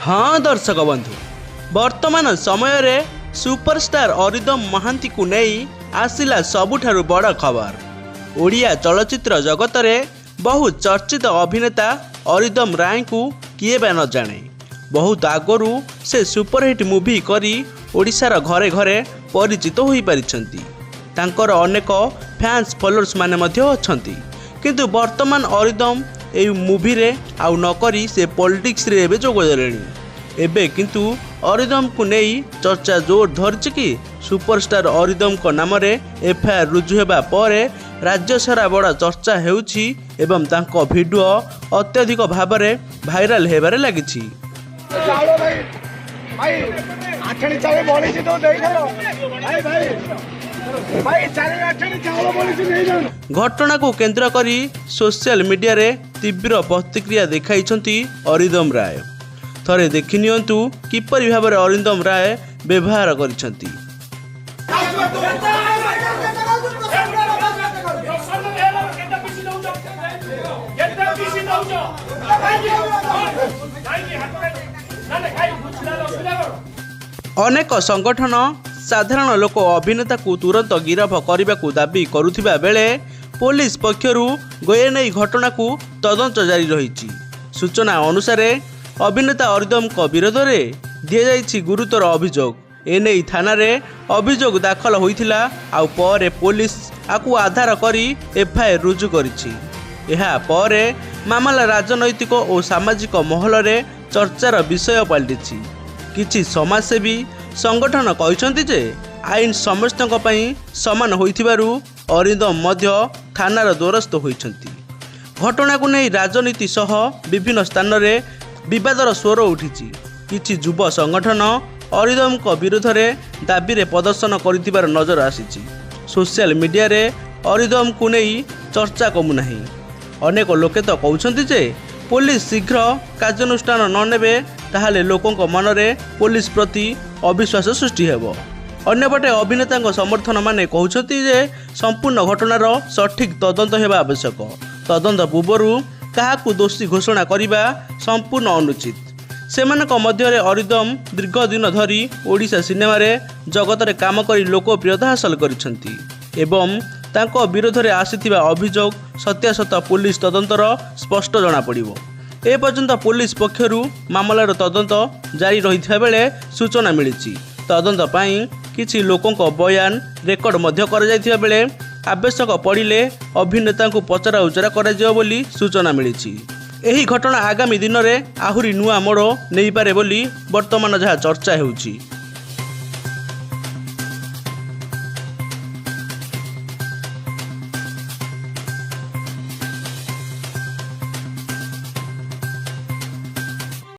हाँ दर्शक बंधु, वर्तमान समय रे सुपरस्टार अरिदम महांती को नहीं आसिला सबुठारु बड़ खबर। ओडिया चलचित्र जगत रे बहु चर्चित अभिनेता अरिदम राय को किए बा न जाने। बहुत आगरू से सुपरहिट मुवी करी ओडिशार घरे घरे परिचित हो पारिछंती। तांकर अनेक फैंस फॉलोअर्स माने मध्य अछंती। किंतु वर्तमान अरिदम एई मुवी रे आउ नकरी से पॉलिटिक्स रे एबे जोग देलेनी। एबे किंतु अरिदम को नहीं चर्चा जोर धरिछि कि सुपरस्टार अरिदम को नाम रे एफआईआर रुजु हेबा परे राज्य सारा बड़ा चर्चा हेउछि एवं तांको वीडियो अत्यधिक भाव में भाइराल हेबारे लागिछि। घटना को केंद्र करी सोशल मीडिया रे तीव्र प्रतिक्रिया देखाइछंती अरिदम राय। थरे देखि नियंतु किपरि भाव में अरिदम राय व्यवहार करिछंती। अनेक संगठन साधारण लोक अभिनेता को तुरंत गिरफ करने को दाबी करुथिबा बेले पुलिस पक्षरु गोयेनै घटना को तदंत जारी रही। सूचना अनुसार अभिनेता अरिदम को विरोध में दि जाइछि गुरुतर अभियोग। एनै थाना रे अभियोग दाखल होइथिला आउ परे पुलिस आकु आधार करी एफआईआर रुजु करिछि। एहा परे मामला राजनैतिक और सामाजिक महल रे चर्चार विषय पलटिछि। किछि समाजसेवी संगठन कहते जे आईन समस्तक पई समान होइथिबारु अरिदम मध्य थानार द्वारस्थ होइछंती। घटना को नहीं राजनीति सह विभिन्न स्थान रे विवादर स्वर उठिछि। किछि युव संगठन अरिदम को विरोध में दाबी रे प्रदर्शन करिथिबार नजर आसीछि। सोशल मीडिया रे अरिदम को नहीं चर्चा कमु नाही। अनेक लोके तो कहउछंती जे पुलिस शीघ्र कार्यानुष्ठान न नेबे ताहाले लोकों मन में पुलिस प्रति अविश्वास सृष्टि हेबो। अन्यपटे अभिनेता समर्थन माने कहउछंती जे संपूर्ण घटनार सठिक तदंत हेबा आवश्यक। तदंत पूर्वरु काहाकू दोषी घोषणा करिबा संपूर्ण अनुचित। सेमानक मध्य रे अरिदम दीर्घ दिन धरी ओडिशा सिनेमा रे जगत रे काम करी लोकप्रियता हासिल करिसंती एवं तांको विरोध में आसीथिबा अभियोग सत्यासत पुलिस तदंतर स्पष्ट जना पड़िबो। ए पर्यंत पुलिस पक्षरु मामलार तदंत जारी रहिथिबा बेले सूचना मिलिछि। तदंत पई किछि लोकंक बयान रेकर्ड मध्य कर जाइथिबा बेले आवश्यक पड़िले अभिनेता को पचरा उचरा करा जियो बोली सूचना मिलिछि। एही घटना आगामी दिन में आहुरी नुआ मोड़ नहीं पारे बोली वर्तमान जहाँ चर्चा हेउछि।